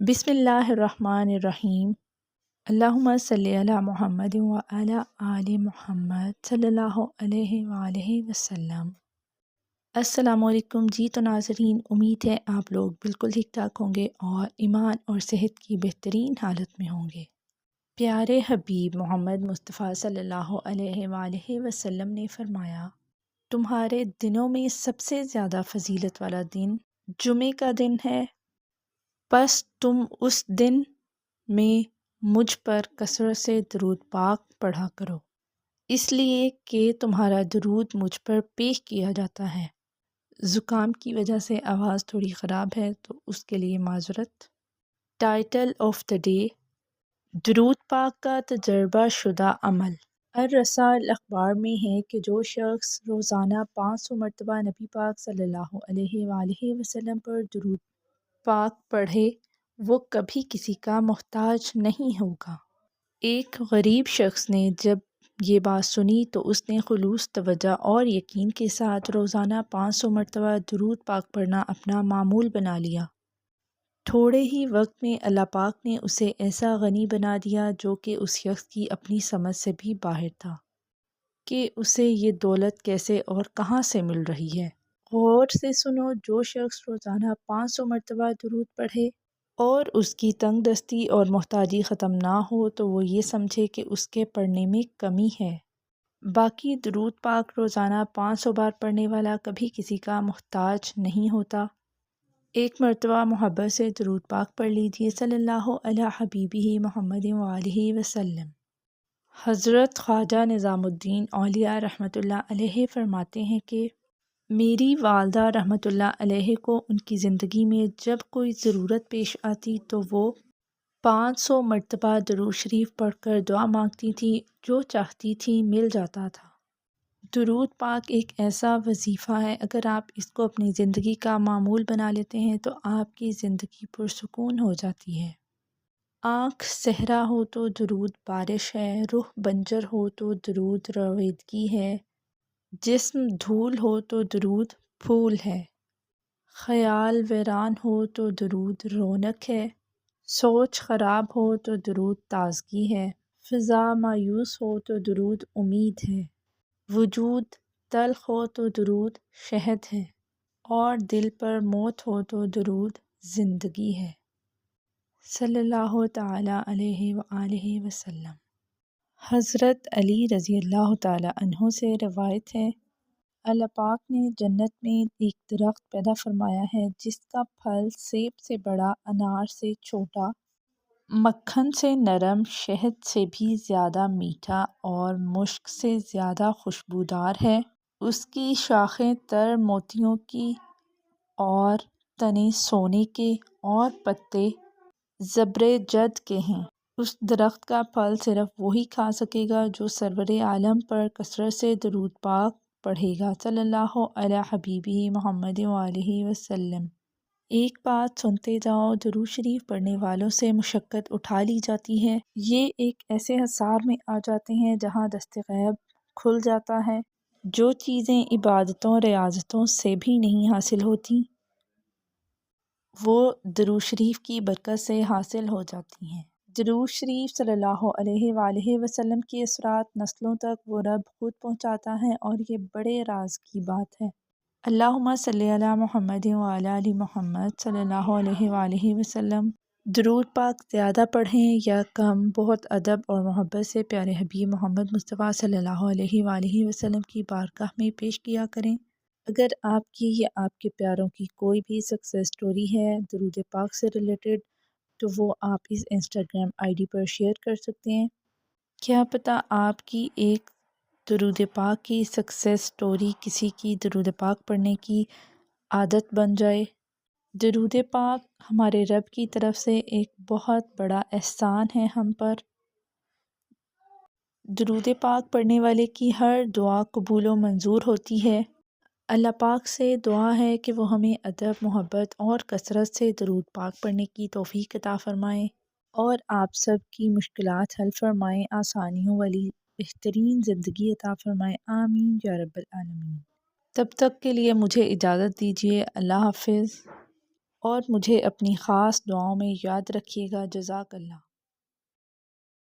بسم اللہ الرحمن الرحیم۔ اللہم صلی علی محمد وعلی آل محمد صلی اللہ علیہ وآلہ وسلم۔ السلام علیکم جی۔ تو ناظرین، امید ہے آپ لوگ بالکل ٹھیک ٹھاک ہوں گے اور ایمان اور صحت کی بہترین حالت میں ہوں گے۔ پیارے حبیب محمد مصطفیٰ صلی اللہ علیہ وآلہ وسلم نے فرمایا، تمہارے دنوں میں سب سے زیادہ فضیلت والا دن جمعے کا دن ہے، پس تم اس دن میں مجھ پر کثرت سے درود پاک پڑھا کرو، اس لیے کہ تمہارا درود مجھ پر پیش کیا جاتا ہے۔ زکام کی وجہ سے آواز تھوڑی خراب ہے تو اس کے لیے معذرت۔ ٹائٹل آف دا ڈے، درود پاک کا تجربہ شدہ عمل۔ الرسائل اخبار میں ہے کہ جو شخص روزانہ 500 مرتبہ نبی پاک صلی اللہ علیہ وآلہ وسلم پر درود پاک پڑھے وہ کبھی کسی کا محتاج نہیں ہوگا۔ ایک غریب شخص نے جب یہ بات سنی تو اس نے خلوص توجہ اور یقین کے ساتھ روزانہ 500 مرتبہ درود پاک پڑھنا اپنا معمول بنا لیا۔ تھوڑے ہی وقت میں اللہ پاک نے اسے ایسا غنی بنا دیا جو کہ اس شخص کی اپنی سمجھ سے بھی باہر تھا کہ اسے یہ دولت کیسے اور کہاں سے مل رہی ہے۔ غور سے سنو، جو شخص روزانہ 500 مرتبہ درود پڑھے اور اس کی تنگ دستی اور محتاجی ختم نہ ہو تو وہ یہ سمجھے کہ اس کے پڑھنے میں کمی ہے۔ باقی درود پاک روزانہ 500 بار پڑھنے والا کبھی کسی کا محتاج نہیں ہوتا۔ ایک مرتبہ محبت سے درود پاک پڑھ لیجیے، صلی اللہ علی حبیبہ محمد وآلہ وسلم۔ حضرت خواجہ نظام الدین اولیاء رحمۃ اللہ علیہ فرماتے ہیں کہ میری والدہ رحمۃ اللہ علیہ کو ان کی زندگی میں جب کوئی ضرورت پیش آتی تو وہ 500 مرتبہ درود شریف پڑھ کر دعا مانگتی تھی، جو چاہتی تھی مل جاتا تھا۔ درود پاک ایک ایسا وظیفہ ہے، اگر آپ اس کو اپنی زندگی کا معمول بنا لیتے ہیں تو آپ کی زندگی پرسکون ہو جاتی ہے۔ آنکھ صحرا ہو تو درود بارش ہے، روح بنجر ہو تو درود رویدگی ہے، جسم دھول ہو تو درود پھول ہے، خیال ویران ہو تو درود رونق ہے، سوچ خراب ہو تو درود تازگی ہے، فضا مایوس ہو تو درود امید ہے، وجود تلخ ہو تو درود شہد ہے، اور دل پر موت ہو تو درود زندگی ہے۔ صلی اللہ تعالیٰ علیہ وآلہ وسلم۔ حضرت علی رضی اللہ تعالیٰ عنہ سے روایت ہے، اللہ پاک نے جنت میں ایک درخت پیدا فرمایا ہے جس کا پھل سیب سے بڑا، انار سے چھوٹا، مکھن سے نرم، شہد سے بھی زیادہ میٹھا اور مشک سے زیادہ خوشبودار ہے۔ اس کی شاخیں تر موتیوں کی اور تنے سونے کے اور پتے زبرجد کے ہیں۔ اس درخت کا پھل صرف وہی کھا سکے گا جو سرور عالم پر کثرت سے درود پاک پڑھے گا، صلی اللہ علی حبیبہ محمد وآلہ وسلم۔ ایک بات سنتے جاؤ، درود شریف پڑھنے والوں سے مشقت اٹھا لی جاتی ہے۔ یہ ایک ایسے حصار میں آ جاتے ہیں جہاں دست غیب کھل جاتا ہے۔ جو چیزیں عبادتوں ریاضتوں سے بھی نہیں حاصل ہوتی وہ درود شریف کی برکت سے حاصل ہو جاتی ہیں۔ درود شریف صلی اللہ علیہ وآلہ وسلم کے اثرات نسلوں تک وہ رب خود پہنچاتا ہے، اور یہ بڑے راز کی بات ہے۔ اللہم صلی علی محمد وعلی آل محمد صلی اللہ علیہ وآلہ وسلم۔ درود پاک زیادہ پڑھیں یا کم، بہت ادب اور محبت سے پیارے حبیب محمد مصطفیٰ صلی اللہ علیہ وآلہ وسلم کی بارگاہ میں پیش کیا کریں۔ اگر آپ کی یا آپ کے پیاروں کی کوئی بھی سکسیس سٹوری ہے درود پاک سے ریلیٹڈ تو وہ آپ اس انسٹاگرام آئی ڈی پر شیئر کر سکتے ہیں۔ کیا پتہ آپ کی ایک درود پاک کی سکسیس سٹوری کسی کی درود پاک پڑھنے کی عادت بن جائے۔ درود پاک ہمارے رب کی طرف سے ایک بہت بڑا احسان ہے ہم پر۔ درود پاک پڑھنے والے کی ہر دعا قبول و منظور ہوتی ہے۔ اللہ پاک سے دعا ہے کہ وہ ہمیں ادب، محبت اور کثرت سے درود پاک پڑھنے کی توفیق عطا فرمائیں اور آپ سب کی مشکلات حل فرمائیں، آسانیوں والی بہترین زندگی عطا فرمائیں، آمین یا رب العالمین۔ تب تک کے لیے مجھے اجازت دیجیے، اللہ حافظ۔ اور مجھے اپنی خاص دعاؤں میں یاد رکھیے گا۔ جزاک اللہ۔